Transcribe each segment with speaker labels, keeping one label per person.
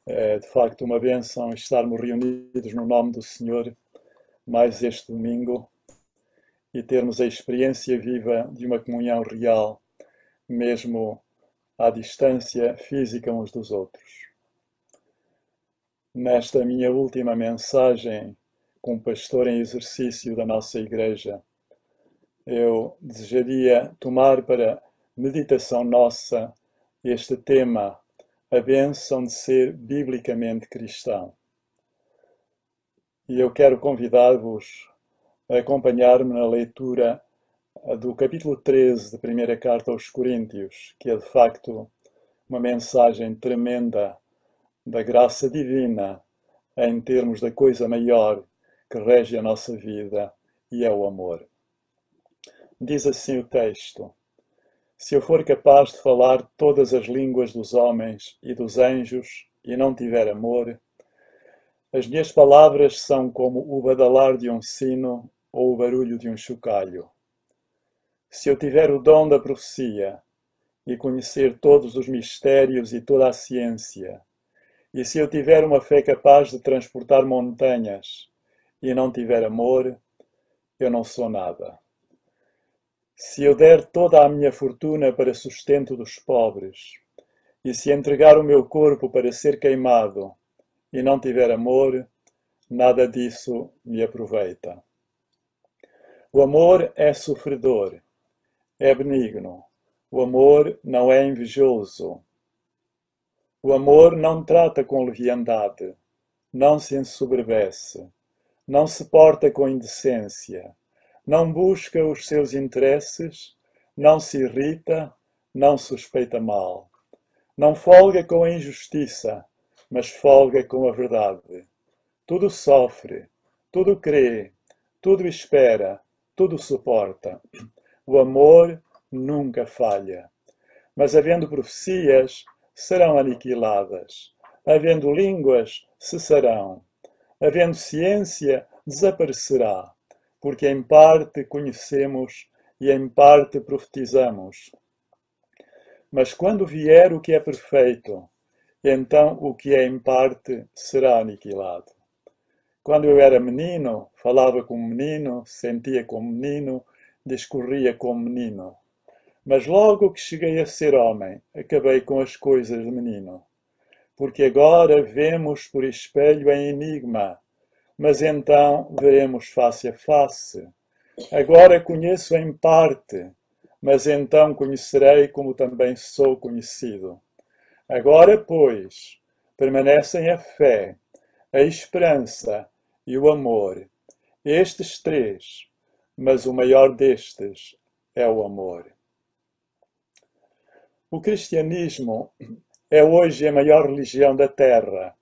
Speaker 1: É de facto uma bênção estarmos reunidos no nome do Senhor mais este domingo e termos a experiência viva de uma comunhão real, mesmo à distância física uns dos outros. Nesta minha última mensagem como pastor em exercício da nossa Igreja, eu desejaria tomar para meditação nossa este tema, a bênção de ser biblicamente cristão. E eu quero convidar-vos a acompanhar-me na leitura do capítulo 13 da primeira carta aos Coríntios, que é de facto uma mensagem tremenda da graça divina em termos da coisa maior que rege a nossa vida, e é o amor. Diz assim o texto: se eu for capaz de falar todas as línguas dos homens e dos anjos e não tiver amor, as minhas palavras são como o badalar de um sino ou o barulho de um chocalho. Se eu tiver o dom da profecia e conhecer todos os mistérios e toda a ciência, e se eu tiver uma fé capaz de transportar montanhas e não tiver amor, eu não sou nada. Se eu der toda a minha fortuna para sustento dos pobres, e se entregar o meu corpo para ser queimado e não tiver amor, nada disso me aproveita. O amor é sofredor, é benigno. O amor não é invejoso. O amor não trata com leviandade, não se ensoberbece, não se porta com indecência, não busca os seus interesses, não se irrita, não suspeita mal. Não folga com a injustiça, mas folga com a verdade. Tudo sofre, tudo crê, tudo espera, tudo suporta. O amor nunca falha. Mas havendo profecias, serão aniquiladas. Havendo línguas, cessarão. Havendo ciência, desaparecerá. Porque em parte conhecemos e em parte profetizamos. Mas quando vier o que é perfeito, então o que é em parte será aniquilado. Quando eu era menino, falava como menino, sentia como menino, discorria como menino. Mas logo que cheguei a ser homem, acabei com as coisas de menino. Porque agora vemos por espelho em enigma, mas então veremos face a face. Agora conheço em parte, mas então conhecerei como também sou conhecido. Agora, pois, permanecem a fé, a esperança e o amor. Estes três, mas o maior destes é o amor. O cristianismo é hoje a maior religião da Terra.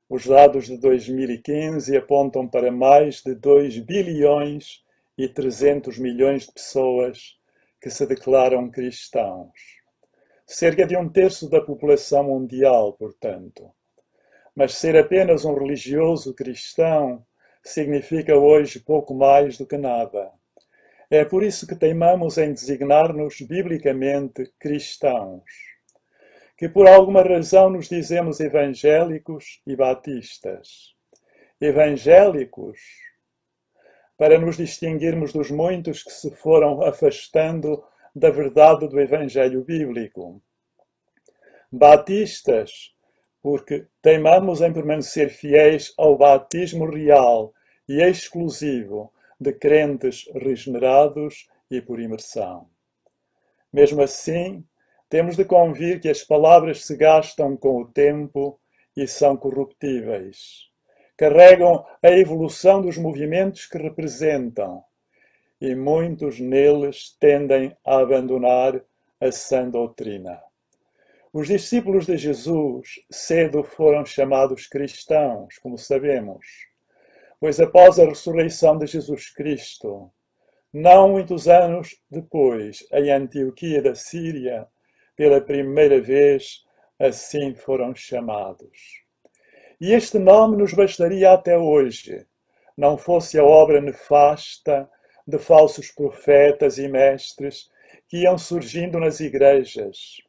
Speaker 1: Os dados de 2015 apontam para mais de 2 bilhões e 300 milhões de pessoas que se declaram cristãos. Cerca de 1/3 da população mundial, portanto. Mas ser apenas um religioso cristão significa hoje pouco mais do que nada. É por isso que teimamos em designar-nos biblicamente cristãos, que por alguma razão nos dizemos evangélicos e batistas. Evangélicos, para nos distinguirmos dos muitos que se foram afastando da verdade do Evangelho bíblico. Batistas, porque teimamos em permanecer fiéis ao batismo real e exclusivo de crentes regenerados e por imersão. Mesmo assim, temos de convir que as palavras se gastam com o tempo e são corruptíveis. Carregam a evolução dos movimentos que representam, e muitos neles tendem a abandonar a sã doutrina. Os discípulos de Jesus cedo foram chamados cristãos, como sabemos, pois após a ressurreição de Jesus Cristo, não muitos anos depois, em Antioquia da Síria, pela primeira vez, assim foram chamados. E este nome nos bastaria até hoje, não fosse a obra nefasta de falsos profetas e mestres que iam surgindo nas igrejas,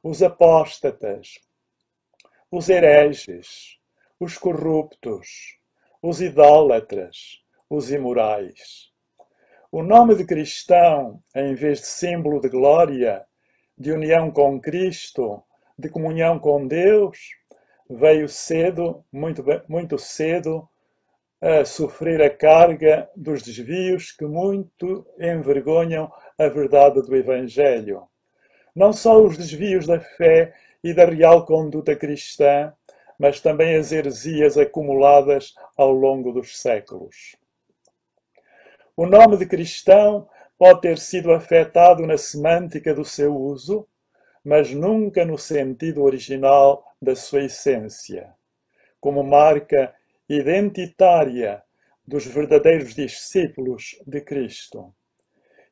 Speaker 1: os apóstatas, os hereges, os corruptos, os idólatras, os imorais. O nome de cristão, em vez de símbolo de glória, de união com Cristo, de comunhão com Deus, veio cedo, muito cedo, a sofrer a carga dos desvios que muito envergonham a verdade do Evangelho. Não só os desvios da fé e da real conduta cristã, mas também as heresias acumuladas ao longo dos séculos. O nome de cristão pode ter sido afetado na semântica do seu uso, mas nunca no sentido original da sua essência, como marca identitária dos verdadeiros discípulos de Cristo.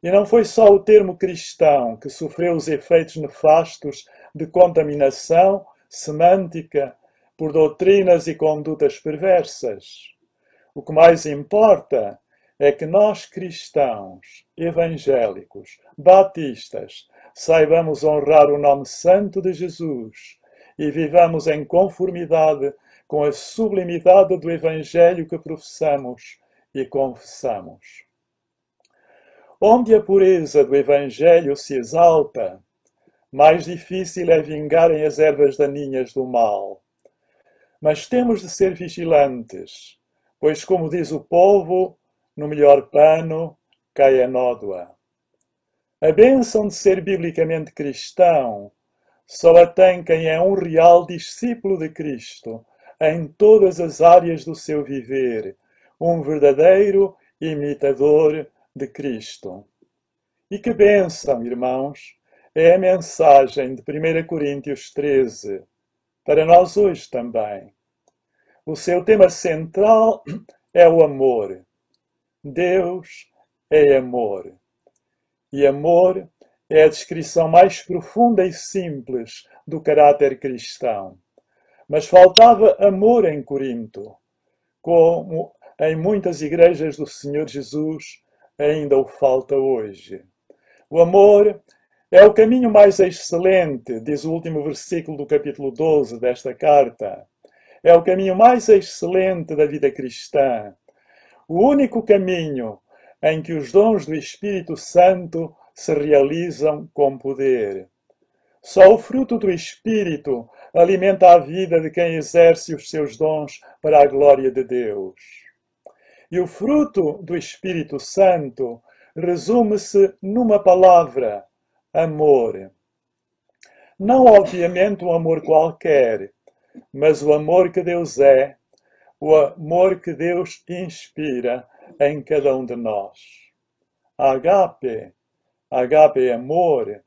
Speaker 1: E não foi só o termo cristão que sofreu os efeitos nefastos de contaminação semântica por doutrinas e condutas perversas. O que mais importa é que nós cristãos, evangélicos, batistas, saibamos honrar o nome santo de Jesus e vivamos em conformidade com a sublimidade do Evangelho que professamos e confessamos. Onde a pureza do Evangelho se exalta, mais difícil é vingarem as ervas daninhas do mal. Mas temos de ser vigilantes, pois, como diz o povo, no melhor pano cai a nódoa. A bênção de ser biblicamente cristão só a tem quem é um real discípulo de Cristo em todas as áreas do seu viver, um verdadeiro imitador de Cristo. E que bênção, irmãos, é a mensagem de 1 Coríntios 13, para nós hoje também. O seu tema central é o amor. Deus é amor. E amor é a descrição mais profunda e simples do caráter cristão. Mas faltava amor em Corinto, como em muitas igrejas do Senhor Jesus ainda o falta hoje. O amor é o caminho mais excelente, diz o último versículo do capítulo 12 desta carta. É o caminho mais excelente da vida cristã. O único caminho em que os dons do Espírito Santo se realizam com poder. Só o fruto do Espírito alimenta a vida de quem exerce os seus dons para a glória de Deus. E o fruto do Espírito Santo resume-se numa palavra: amor. Não, obviamente, um amor qualquer, mas o amor que Deus é, o amor que Deus inspira em cada um de nós. Agape amor,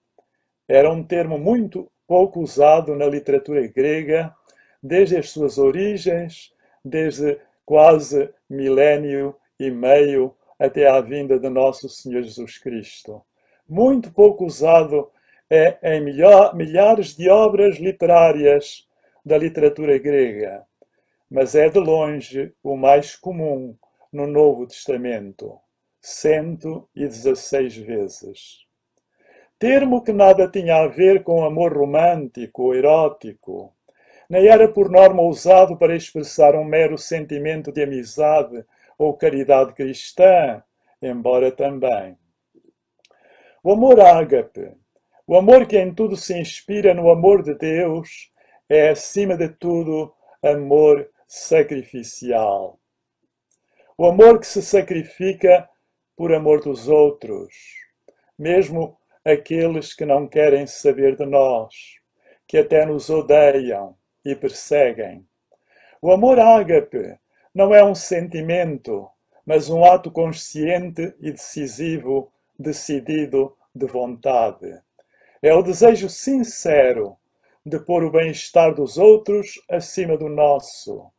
Speaker 1: era um termo muito pouco usado na literatura grega, desde as suas origens, desde quase milénio e meio até à vinda de nosso Senhor Jesus Cristo. Muito pouco usado em milhares de obras literárias da literatura grega, mas é de longe o mais comum no Novo Testamento, 116 vezes. Termo que nada tinha a ver com amor romântico ou erótico, nem era por norma usado para expressar um mero sentimento de amizade ou caridade cristã, embora também. O amor ágape, o amor que em tudo se inspira no amor de Deus, é acima de tudo amor sacrificial. O amor que se sacrifica por amor dos outros, mesmo aqueles que não querem saber de nós, que até nos odeiam e perseguem. O amor ágape não é um sentimento, mas um ato consciente e decisivo, decidido de vontade. É o desejo sincero de pôr o bem-estar dos outros acima do nosso,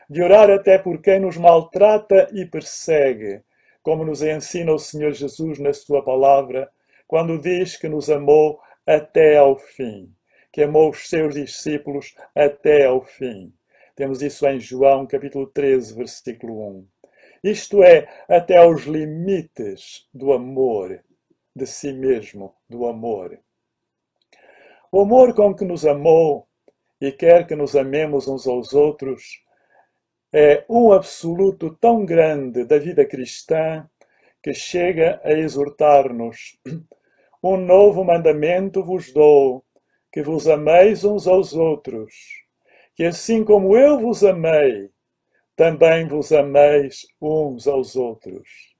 Speaker 1: de orar até por quem nos maltrata e persegue, como nos ensina o Senhor Jesus na sua palavra, quando diz que nos amou até ao fim, que amou os seus discípulos até ao fim. Temos isso em João, capítulo 13, versículo 1. Isto é, até aos limites do amor, de si mesmo, do amor. O amor com que nos amou e quer que nos amemos uns aos outros, é um absoluto tão grande da vida cristã que chega a exortar-nos. Um novo mandamento vos dou, que vos ameis uns aos outros, que assim como eu vos amei, também vos ameis uns aos outros.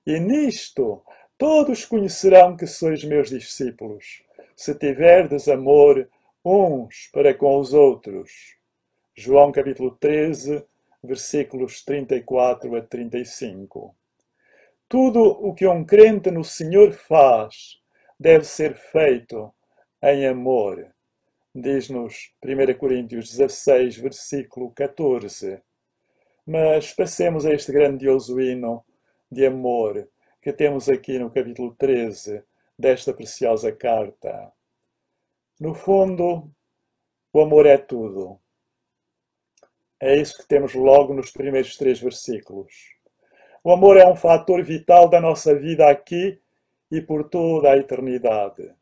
Speaker 1: E nisto todos conhecerão que sois meus discípulos, se tiverdes amor uns para com os outros. João capítulo 13, versículos 34 a 35. Tudo o que um crente no Senhor faz deve ser feito em amor. Diz-nos 1 Coríntios 16, versículo 14. Mas passemos a este grandioso hino de amor que temos aqui no capítulo 13 desta preciosa carta. No fundo, o amor é tudo. É isso que temos logo nos primeiros 3 versículos. O amor é um fator vital da nossa vida aqui e por toda a eternidade.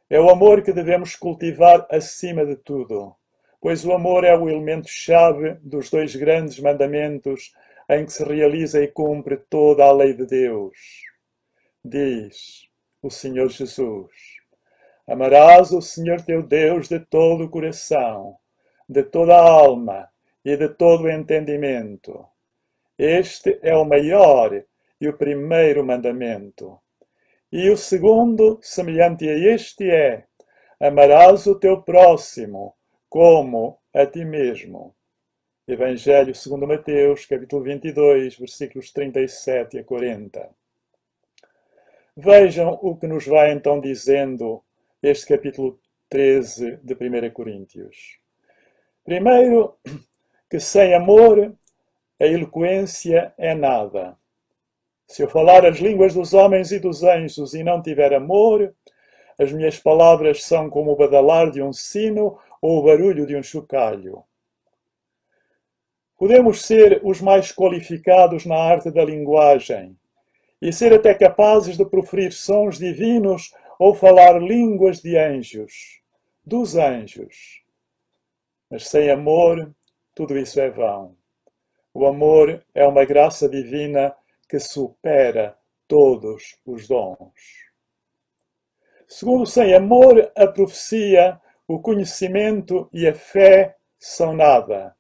Speaker 1: É o amor que devemos cultivar acima de tudo, pois o amor é o elemento-chave dos 2 grandes mandamentos em que se realiza e cumpre toda a lei de Deus. Diz o Senhor Jesus: amarás o Senhor teu Deus de todo o coração, de toda a alma e de todo o entendimento. Este é o maior e o primeiro mandamento. E o segundo, semelhante a este, é: amarás o teu próximo como a ti mesmo. Evangelho segundo Mateus, capítulo 22, versículos 37 a 40. Vejam o que nos vai então dizendo este capítulo 13 de 1 Coríntios. Primeiro, que sem amor a eloquência é nada. Se eu falar as línguas dos homens e dos anjos e não tiver amor, as minhas palavras são como o badalar de um sino ou o barulho de um chocalho. Podemos ser os mais qualificados na arte da linguagem e ser até capazes de proferir sons divinos ou falar línguas de anjos, dos anjos. Mas sem amor, tudo isso é vão. O amor é uma graça divina que supera todos os dons. Segundo, sem amor, a profecia, o conhecimento e a fé são nada.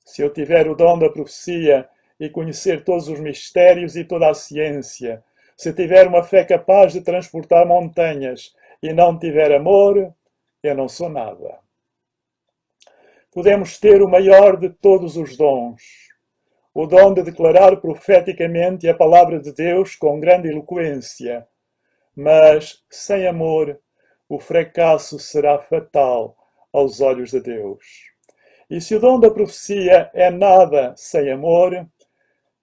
Speaker 1: Se eu tiver o dom da profecia e conhecer todos os mistérios e toda a ciência, se tiver uma fé capaz de transportar montanhas e não tiver amor, eu não sou nada. Podemos ter o maior de todos os dons, o dom de declarar profeticamente a palavra de Deus com grande eloquência, mas sem amor o fracasso será fatal aos olhos de Deus. E se o dom da profecia é nada sem amor,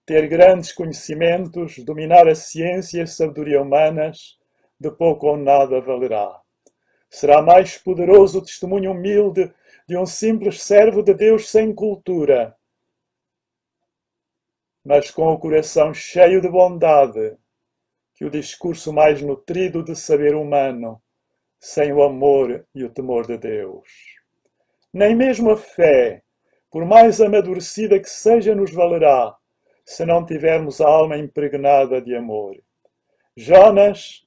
Speaker 1: ter grandes conhecimentos, dominar a ciência e a sabedoria humanas, de pouco ou nada valerá. Será mais poderoso o testemunho humilde de um simples servo de Deus sem cultura, mas com o coração cheio de bondade, que o discurso mais nutrido de saber humano, sem o amor e o temor de Deus. Nem mesmo a fé, por mais amadurecida que seja, nos valerá, se não tivermos a alma impregnada de amor. Jonas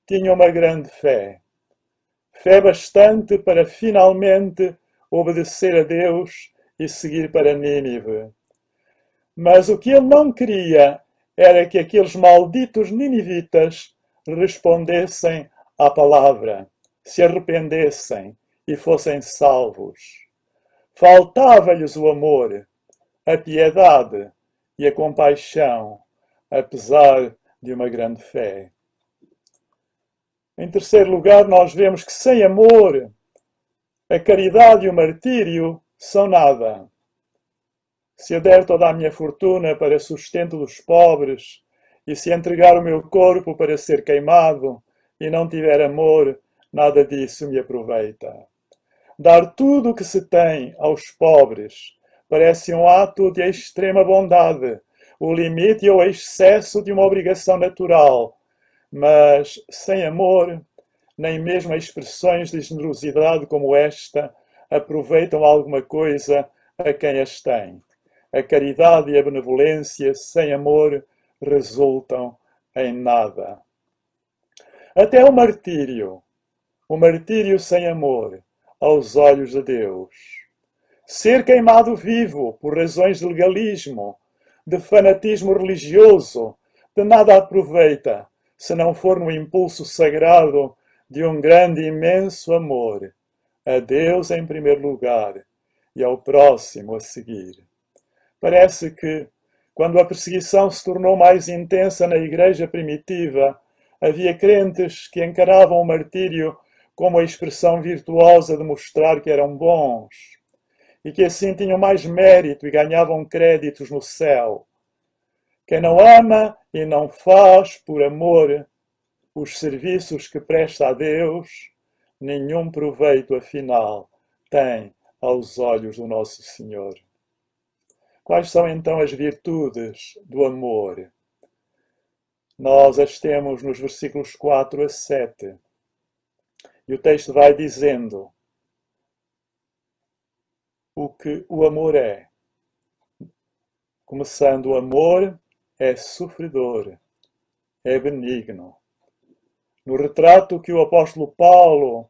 Speaker 1: tinha uma grande fé. Fé bastante para finalmente obedecer a Deus e seguir para Nínive. Mas o que ele não queria era que aqueles malditos ninivitas respondessem à palavra, se arrependessem e fossem salvos. Faltava-lhes o amor, a piedade e a compaixão, apesar de uma grande fé. Em terceiro lugar, nós vemos que sem amor, a caridade e o martírio são nada. Se eu der toda a minha fortuna para sustento dos pobres, e se entregar o meu corpo para ser queimado, e não tiver amor, nada disso me aproveita. Dar tudo o que se tem aos pobres parece um ato de extrema bondade, o limite ou excesso de uma obrigação natural, mas sem amor, nem mesmo expressões de generosidade como esta aproveitam alguma coisa a quem as tem. A caridade e a benevolência sem amor resultam em nada. Até o martírio sem amor, aos olhos de Deus. Ser queimado vivo por razões de legalismo, de fanatismo religioso, de nada aproveita, se não for no impulso sagrado de um grande e imenso amor, a Deus em primeiro lugar e ao próximo a seguir. Parece que, quando a perseguição se tornou mais intensa na igreja primitiva, havia crentes que encaravam o martírio como a expressão virtuosa de mostrar que eram bons e que assim tinham mais mérito e ganhavam créditos no céu. Quem não ama e não faz por amor os serviços que presta a Deus, nenhum proveito afinal tem aos olhos do nosso Senhor. Quais são então as virtudes do amor? Nós as temos nos versículos 4 a 7. E o texto vai dizendo o que o amor é. Começando, o amor é sofredor, é benigno. No retrato que o apóstolo Paulo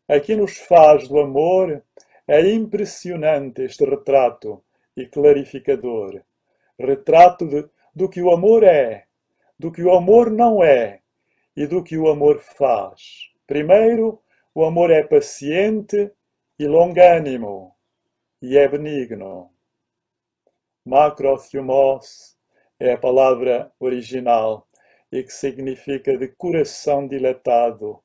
Speaker 1: aqui nos faz do amor, é impressionante este retrato e clarificador. Retrato do que o amor é, do que o amor não é e do que o amor faz. Primeiro, o amor é paciente e longânimo e é benigno. Makrothumos é a palavra original e que significa de coração dilatado,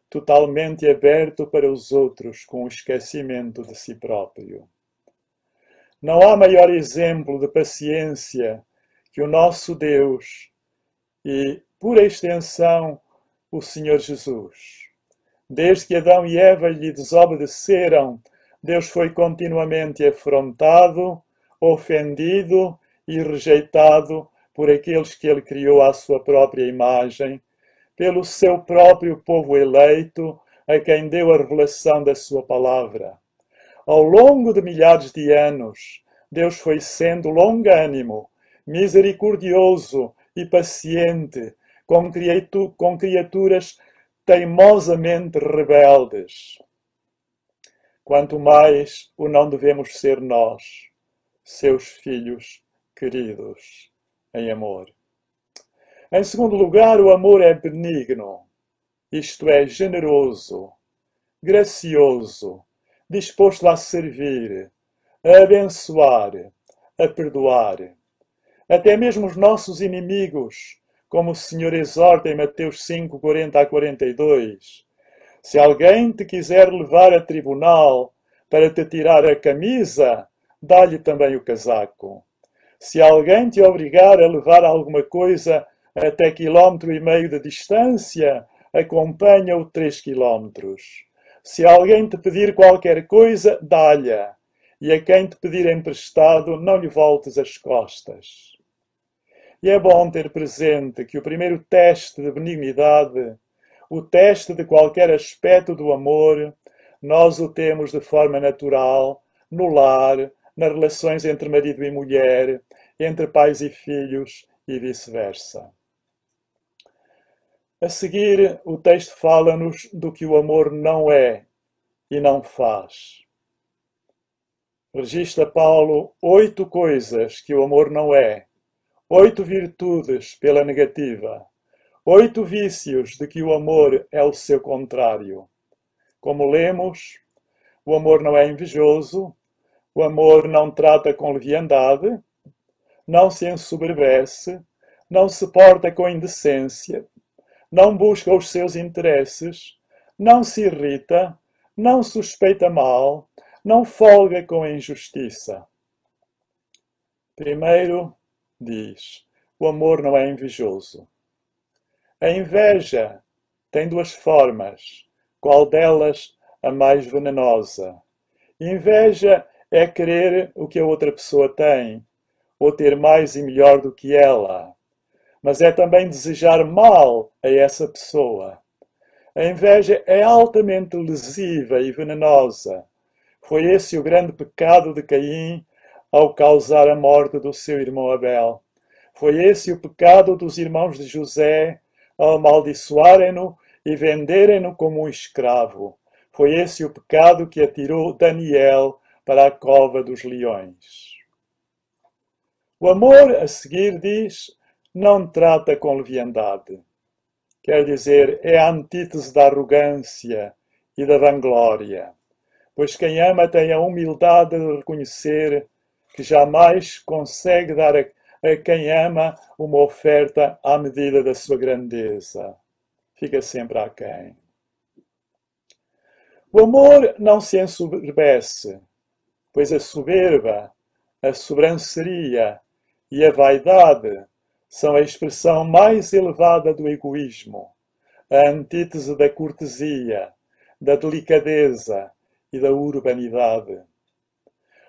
Speaker 1: totalmente aberto para os outros com o esquecimento de si próprio. Não há maior exemplo de paciência que o nosso Deus e, por extensão, o Senhor Jesus. Desde que Adão e Eva lhe desobedeceram, Deus foi continuamente afrontado, ofendido e rejeitado por aqueles que ele criou à sua própria imagem, pelo seu próprio povo eleito, a quem deu a revelação da sua palavra. Ao longo de milhares de anos, Deus foi sendo longânimo, misericordioso e paciente com criaturas teimosamente rebeldes. Quanto mais o não devemos ser nós, seus filhos queridos em amor. Em segundo lugar, o amor é benigno, isto é, generoso, gracioso, disposto a servir, a abençoar, a perdoar. Até mesmo os nossos inimigos, como o Senhor exorta em Mateus 5, 40 a 42. Se alguém te quiser levar a tribunal para te tirar a camisa, dá-lhe também o casaco. Se alguém te obrigar a levar alguma coisa até 1,5 km de distância, acompanha-o 3 km. Se alguém te pedir qualquer coisa, dá-lhe. E a quem te pedir emprestado, não lhe voltes as costas. E é bom ter presente que o primeiro teste de benignidade, o teste de qualquer aspecto do amor, nós o temos de forma natural, no lar, nas relações entre marido e mulher, entre pais e filhos e vice-versa. A seguir, o texto fala-nos do que o amor não é e não faz. Registra Paulo 8 coisas que o amor não é, 8 virtudes pela negativa, 8 vícios de que o amor é o seu contrário. Como lemos, o amor não é invejoso, o amor não trata com leviandade, não se ensoberbece, não se porta com indecência, não busca os seus interesses, não se irrita, não suspeita mal, não folga com a injustiça. Primeiro, diz, o amor não é invejoso. A inveja tem 2 formas, qual delas a mais venenosa? Inveja é querer o que a outra pessoa tem, ou ter mais e melhor do que ela. Mas é também desejar mal a essa pessoa. A inveja é altamente lesiva e venenosa. Foi esse o grande pecado de Caim ao causar a morte do seu irmão Abel. Foi esse o pecado dos irmãos de José ao amaldiçoarem-no e venderem-no como um escravo. Foi esse o pecado que atirou Daniel para a cova dos leões. O amor, a seguir, diz, não trata com leviandade. Quer dizer, é a antítese da arrogância e da vanglória. Pois quem ama tem a humildade de reconhecer que jamais consegue dar a quem ama uma oferta à medida da sua grandeza. Fica sempre aquém. O amor não se ensoberbece, pois a soberba, a sobranceria e a vaidade são a expressão mais elevada do egoísmo, a antítese da cortesia, da delicadeza e da urbanidade.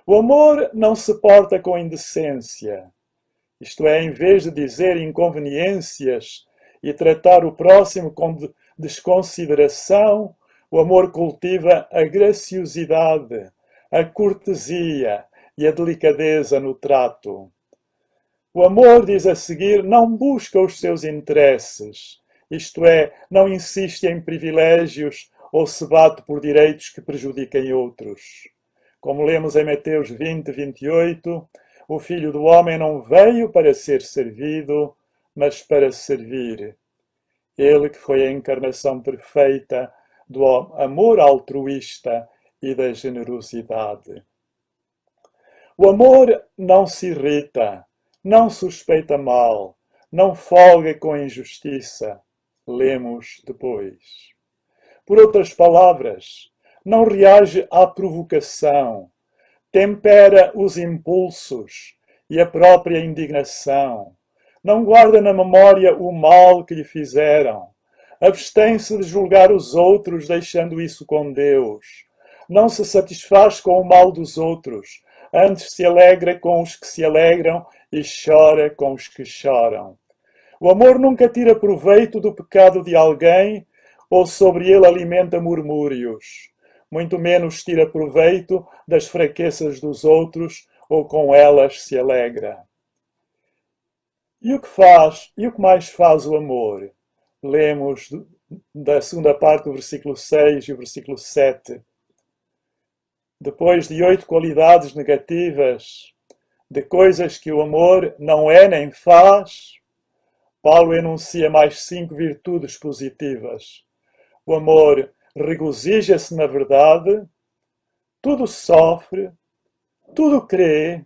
Speaker 1: O amor não se porta com indecência, isto é, em vez de dizer inconveniências e tratar o próximo com desconsideração, o amor cultiva a graciosidade, a cortesia e a delicadeza no trato. O amor, diz a seguir, não busca os seus interesses, isto é, não insiste em privilégios ou se bate por direitos que prejudiquem outros. Como lemos em Mateus 20, 28, o Filho do Homem não veio para ser servido, mas para servir. Ele que foi a encarnação perfeita do amor altruísta e da generosidade. O amor não se irrita, não suspeita mal, não folga com injustiça. Lemos depois. Por outras palavras, não reage à provocação, tempera os impulsos e a própria indignação, não guarda na memória o mal que lhe fizeram, abstém-se de julgar os outros, deixando isso com Deus, não se satisfaz com o mal dos outros, antes se alegra com os que se alegram e chora com os que choram. O amor nunca tira proveito do pecado de alguém ou sobre ele alimenta murmúrios. Muito menos tira proveito das fraquezas dos outros ou com elas se alegra. E o que faz? E o que mais faz o amor? Lemos da segunda parte do versículo 6 e o versículo 7. Depois de 8 qualidades negativas, de coisas que o amor não é nem faz, Paulo enuncia mais 5 virtudes positivas. O amor regozija-se na verdade, tudo sofre, tudo crê,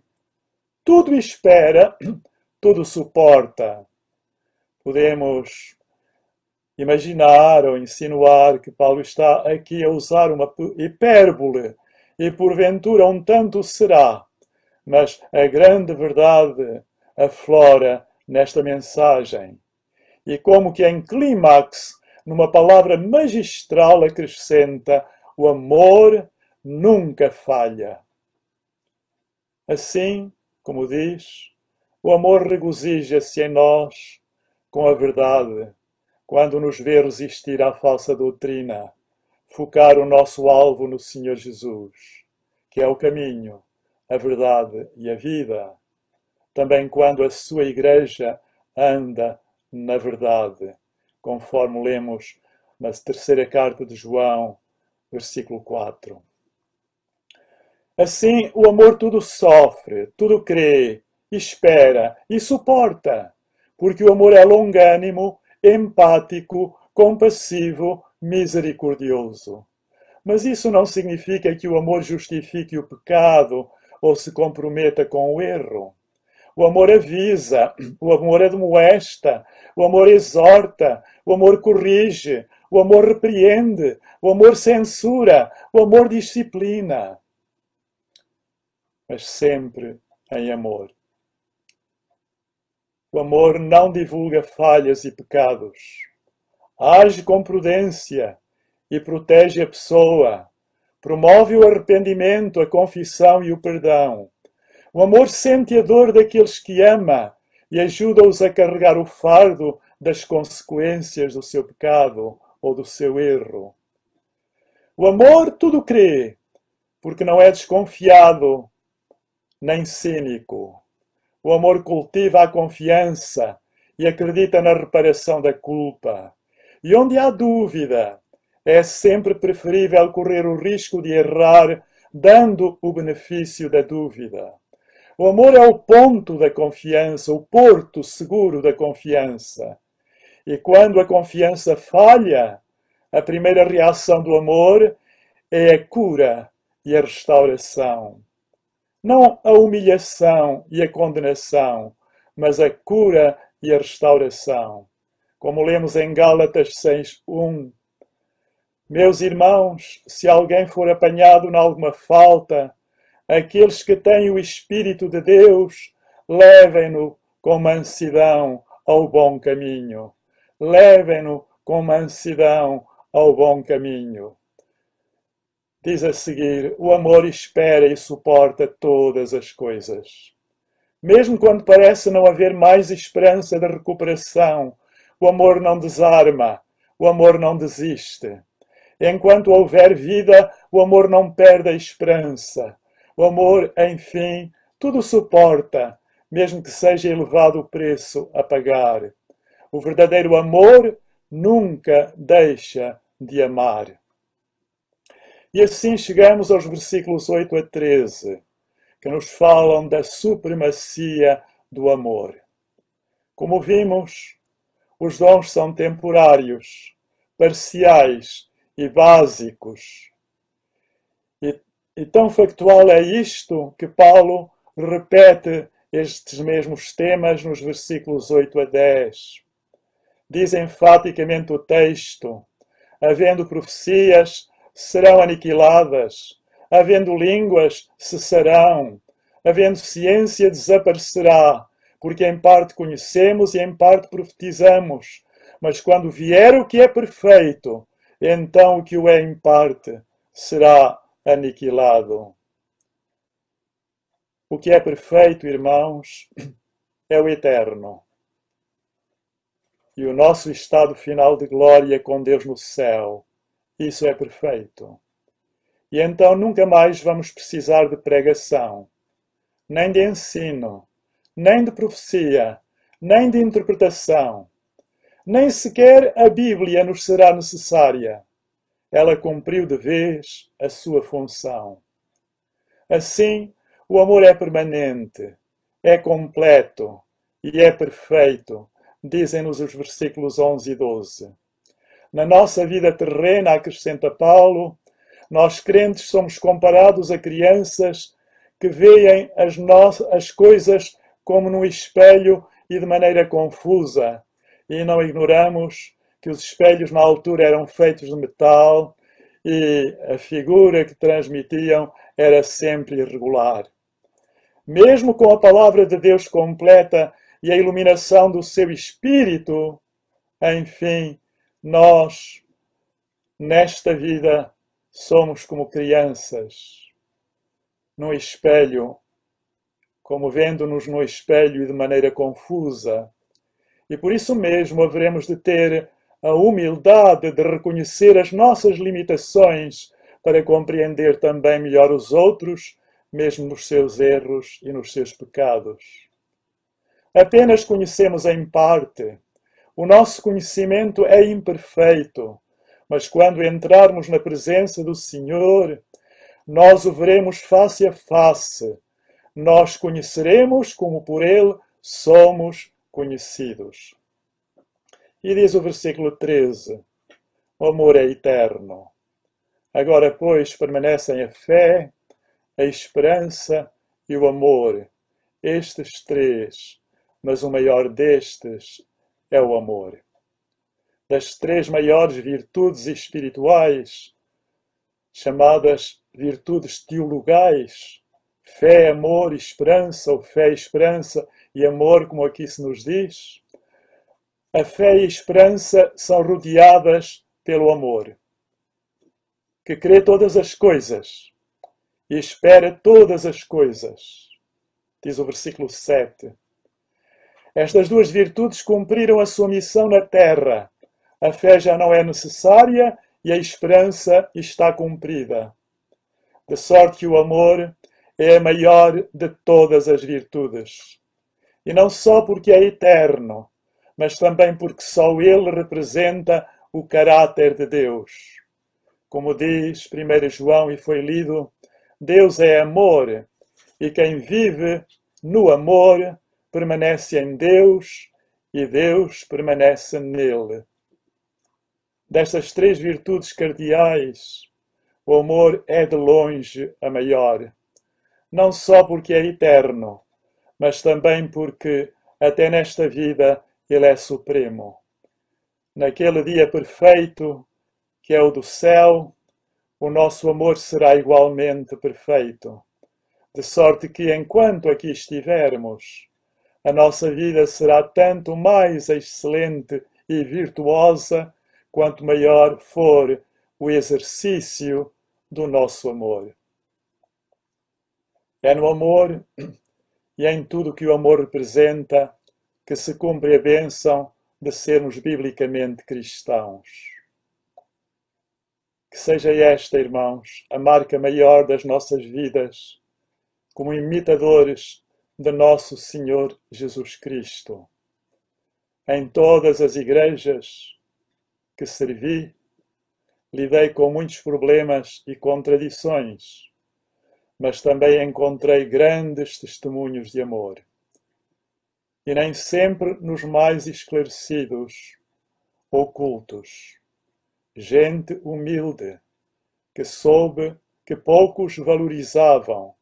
Speaker 1: tudo espera, tudo suporta. Podemos imaginar ou insinuar que Paulo está aqui a usar uma hipérbole e porventura um tanto será, mas a grande verdade aflora nesta mensagem. E como que em clímax, numa palavra magistral acrescenta, o amor nunca falha. Assim, como diz, o amor regozija-se em nós com a verdade, quando nos vê resistir à falsa doutrina, focar o nosso alvo no Senhor Jesus, que é o caminho, a verdade e a vida. Também quando a sua igreja anda na verdade, conforme lemos na terceira carta de João, versículo 4. Assim, o amor tudo sofre, tudo crê, espera e suporta, porque o amor é longânimo, empático, compassivo, misericordioso. Mas isso não significa que o amor justifique o pecado ou se comprometa com o erro. O amor avisa, o amor admoesta, o amor exorta, o amor corrige, o amor repreende, o amor censura, o amor disciplina. Mas sempre em amor. O amor não divulga falhas e pecados. Age com prudência e protege a pessoa. Promove o arrependimento, a confissão e o perdão. O amor sente a dor daqueles que ama e ajuda-os a carregar o fardo das consequências do seu pecado ou do seu erro. O amor tudo crê, porque não é desconfiado nem cínico. O amor cultiva a confiança e acredita na reparação da culpa. E onde há dúvida, é sempre preferível correr o risco de errar, dando o benefício da dúvida. O amor é o ponto da confiança, o porto seguro da confiança. E quando a confiança falha, a primeira reação do amor é a cura e a restauração. Não a humilhação e a condenação, mas a cura e a restauração. Como lemos em Gálatas 6:1. Meus irmãos, se alguém for apanhado em alguma falta, aqueles que têm o Espírito de Deus, levem-no com mansidão ao bom caminho. Levem-no com mansidão ao bom caminho. Diz a seguir, o amor espera e suporta todas as coisas. Mesmo quando parece não haver mais esperança de recuperação, o amor não desarma, o amor não desiste. Enquanto houver vida, o amor não perde a esperança. O amor, enfim, tudo suporta, mesmo que seja elevado o preço a pagar. O verdadeiro amor nunca deixa de amar. E assim chegamos aos versículos 8 a 13, que nos falam da supremacia do amor. Como vimos, os dons são temporários, parciais e básicos. E tão factual é isto que Paulo repete estes mesmos temas nos versículos 8 a 10. Diz enfaticamente o texto, havendo profecias, serão aniquiladas, havendo línguas, cessarão, havendo ciência, desaparecerá, porque em parte conhecemos e em parte profetizamos, mas quando vier o que é perfeito, então o que o é em parte será aniquilado. O que é perfeito, irmãos, é o eterno. E o nosso estado final de glória com Deus no céu, isso é perfeito. E então nunca mais vamos precisar de pregação, nem de ensino, nem de profecia, nem de interpretação. Nem sequer a Bíblia nos será necessária. Ela cumpriu de vez a sua função. Assim, o amor é permanente, é completo e é perfeito, dizem-nos os versículos 11 e 12. Na nossa vida terrena, acrescenta Paulo, nós crentes somos comparados a crianças que veem as coisas como num espelho e de maneira confusa, e não ignoramos que os espelhos na altura eram feitos de metal e a figura que transmitiam era sempre irregular. Mesmo com a palavra de Deus completa e a iluminação do seu Espírito, enfim, nós, nesta vida, somos como crianças, num espelho, como vendo-nos no espelho e de maneira confusa. E por isso mesmo haveremos de ter a humildade de reconhecer as nossas limitações para compreender também melhor os outros, mesmo nos seus erros e nos seus pecados. Apenas conhecemos em parte. O nosso conhecimento é imperfeito, mas quando entrarmos na presença do Senhor, nós o veremos face a face. Nós conheceremos como por Ele somos conhecidos. E diz o versículo 13, o amor é eterno. Agora, pois, permanecem a fé, a esperança e o amor. Estes três, mas o maior destes é o amor. Das três maiores virtudes espirituais, chamadas virtudes teologais, fé, amor, esperança, ou fé, esperança e amor, como aqui se nos diz, a fé e a esperança são rodeadas pelo amor, que crê todas as coisas e espera todas as coisas. Diz o versículo 7. Estas duas virtudes cumpriram a sua missão na terra. A fé já não é necessária e a esperança está cumprida. de sorte que o amor é a maior de todas as virtudes. E não só porque é eterno, mas também porque só ele representa o caráter de Deus. Como diz 1 João e foi lido, Deus é amor, e quem vive no amor permanece em Deus e Deus permanece nele. Destas três virtudes cardeais, o amor é de longe a maior, não só porque é eterno, mas também porque até nesta vida ele é supremo. Naquele dia perfeito, que é o do céu, o nosso amor será igualmente perfeito, de sorte que enquanto aqui estivermos, a nossa vida será tanto mais excelente e virtuosa quanto maior for o exercício do nosso amor. É no amor e em tudo que o amor representa que se cumpre a bênção de sermos biblicamente cristãos. Que seja esta, irmãos, a marca maior das nossas vidas, como imitadores de nosso Senhor Jesus Cristo. Em todas as igrejas que servi, lidei com muitos problemas e contradições, mas também encontrei grandes testemunhos de amor. E nem sempre nos mais esclarecidos, ocultos. Gente humilde, que soube que poucos valorizavam.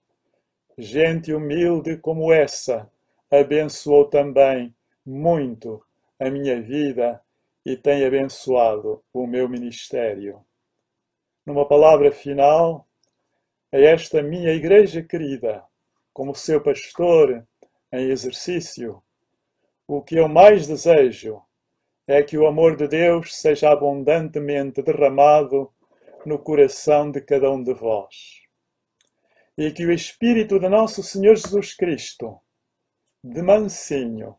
Speaker 1: Gente humilde como essa abençoou também muito a minha vida e tem abençoado o meu ministério. Numa palavra final, a esta minha igreja querida, como seu pastor em exercício, o que eu mais desejo é que o amor de Deus seja abundantemente derramado no coração de cada um de vós. E que o Espírito de nosso Senhor Jesus Cristo, de mansinho,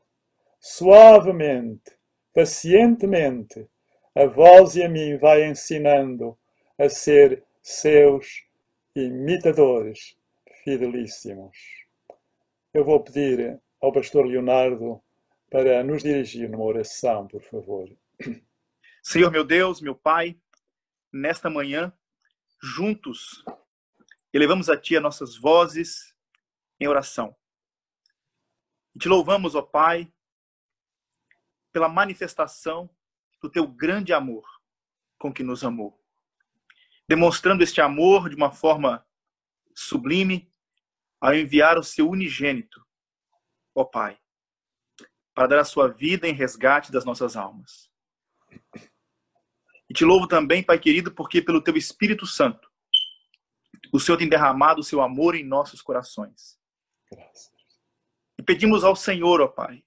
Speaker 1: suavemente, pacientemente, a vós e a mim vai ensinando a ser seus imitadores fidelíssimos. Eu vou pedir ao pastor Leonardo para nos dirigir numa oração, por favor.
Speaker 2: Senhor meu Deus, meu Pai, nesta manhã, juntos, elevamos a Ti as nossas vozes em oração. E Te louvamos, ó Pai, pela manifestação do Teu grande amor com que nos amou. Demonstrando este amor de uma forma sublime ao enviar o Seu unigênito, ó Pai, para dar a sua vida em resgate das nossas almas. E Te louvo também, Pai querido, porque pelo Teu Espírito Santo, o Senhor tem derramado o Seu amor em nossos corações.
Speaker 1: Graças.
Speaker 2: E pedimos ao Senhor, ó Pai,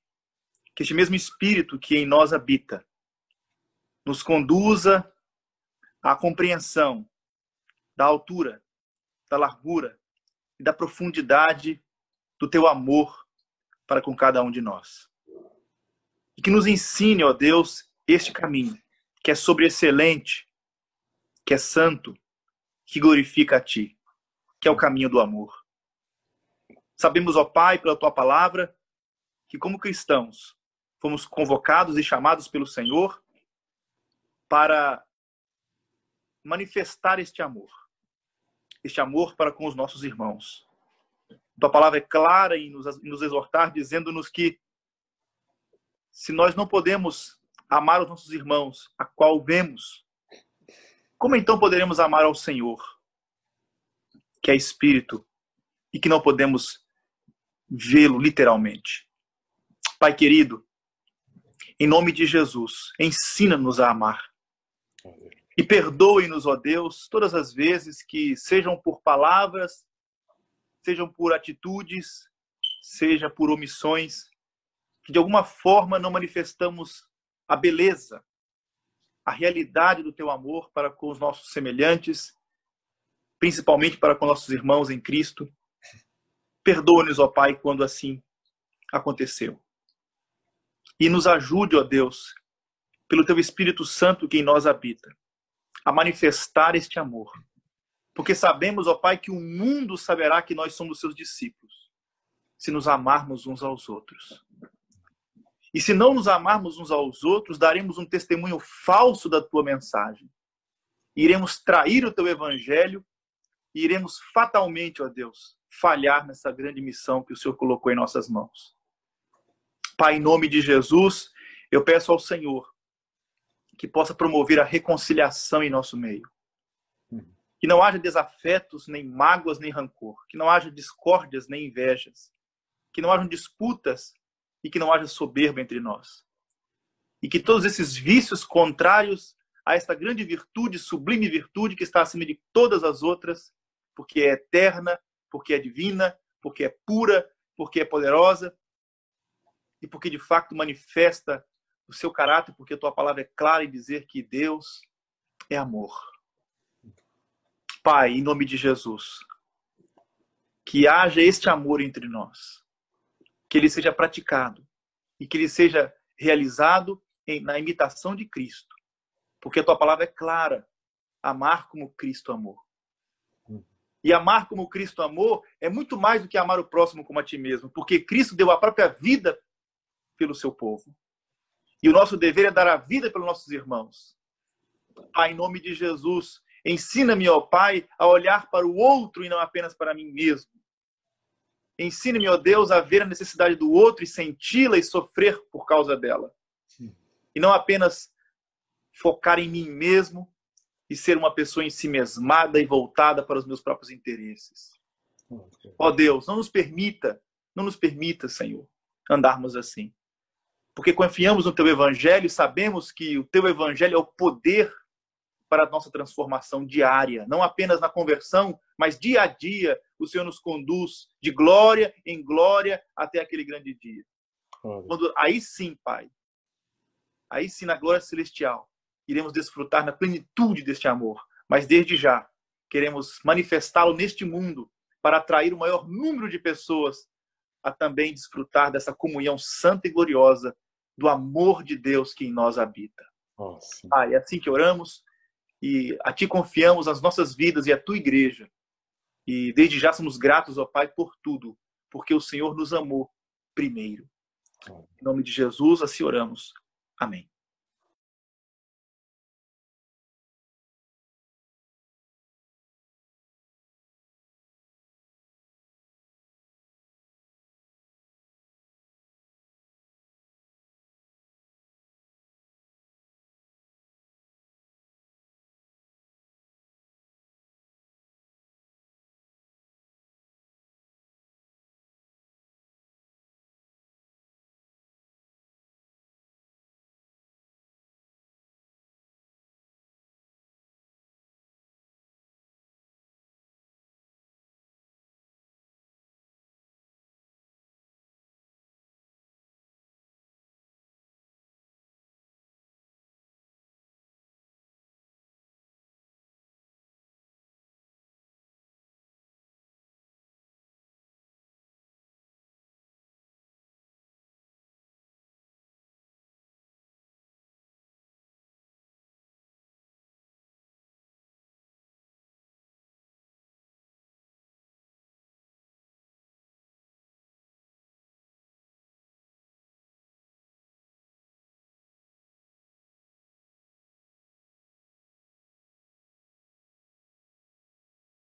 Speaker 2: que este mesmo Espírito que em nós habita nos conduza à compreensão da altura, da largura e da profundidade do Teu amor para com cada um de nós. E que nos ensine, ó Deus, este caminho, que é sobreexcelente, que é santo, que glorifica a Ti, que é o caminho do amor. Sabemos, ó Pai, pela Tua palavra, que como cristãos fomos convocados e chamados pelo Senhor para manifestar este amor para com os nossos irmãos. Tua palavra é clara em nos exortar, dizendo-nos que se nós não podemos amar os nossos irmãos, a qual vemos, como então poderemos amar ao Senhor, que é Espírito, e que não podemos vê-lo literalmente? Pai querido, em nome de Jesus, ensina-nos a amar. E perdoe-nos, ó Deus, todas as vezes que, sejam por palavras, sejam por atitudes, seja por omissões, que de alguma forma não manifestamos a beleza, a realidade do Teu amor para com os nossos semelhantes, principalmente para com nossos irmãos em Cristo. Perdoa-nos, ó Pai, quando assim aconteceu. E nos ajude, ó Deus, pelo Teu Espírito Santo que em nós habita, a manifestar este amor Porque sabemos, ó Pai, que o mundo saberá que nós somos seus discípulos, se nos amarmos uns aos outros. E se não nos amarmos uns aos outros, daremos um testemunho falso da tua mensagem. Iremos trair o teu evangelho e iremos fatalmente, ó Deus, falhar nessa grande missão que o Senhor colocou em nossas mãos. Pai, em nome de Jesus, eu peço ao Senhor que possa promover a reconciliação em nosso meio. Que não haja desafetos, nem mágoas, nem rancor. Que não haja discórdias, nem invejas. Que não hajam disputas e que não haja soberba entre nós. E que todos esses vícios contrários a esta grande virtude, sublime virtude que está acima de todas as outras, porque é eterna, porque é divina, porque é pura, porque é poderosa e porque de fato manifesta o seu caráter, porque a tua palavra é clara em dizer que Deus é amor. Pai, em nome de Jesus, que haja este amor entre nós, que ele seja praticado e que ele seja realizado na imitação de Cristo, porque a tua palavra é clara, amar como Cristo amou. E amar como Cristo amou é muito mais do que amar o próximo como a ti mesmo, porque Cristo deu a própria vida pelo seu povo. E o nosso dever é dar a vida pelos nossos irmãos. Pai, em nome de Jesus, ensina-me, ó Pai, a olhar para o outro e não apenas para mim mesmo. Ensina-me, ó Deus, a ver a necessidade do outro e senti-la e sofrer por causa dela. E não apenas focar em mim mesmo e ser uma pessoa ensimesmada e voltada para os meus próprios interesses. Ó Deus, não nos permita, Senhor, andarmos assim. Porque confiamos no teu evangelho e sabemos que o teu evangelho é o poder para a nossa transformação diária. Não apenas na conversão, mas dia a dia o Senhor nos conduz de glória em glória até aquele grande dia. Quando, aí sim, Pai, aí sim na glória celestial, iremos desfrutar na plenitude deste amor. Mas desde já, queremos manifestá-lo neste mundo para atrair o maior número de pessoas a também desfrutar dessa comunhão santa e gloriosa do amor de Deus que em nós habita. Pai, é assim que oramos e a Ti confiamos as nossas vidas e a Tua igreja. E desde já somos gratos, ó Pai, por tudo, porque o Senhor nos amou primeiro. Em nome de Jesus, assim oramos. Amém.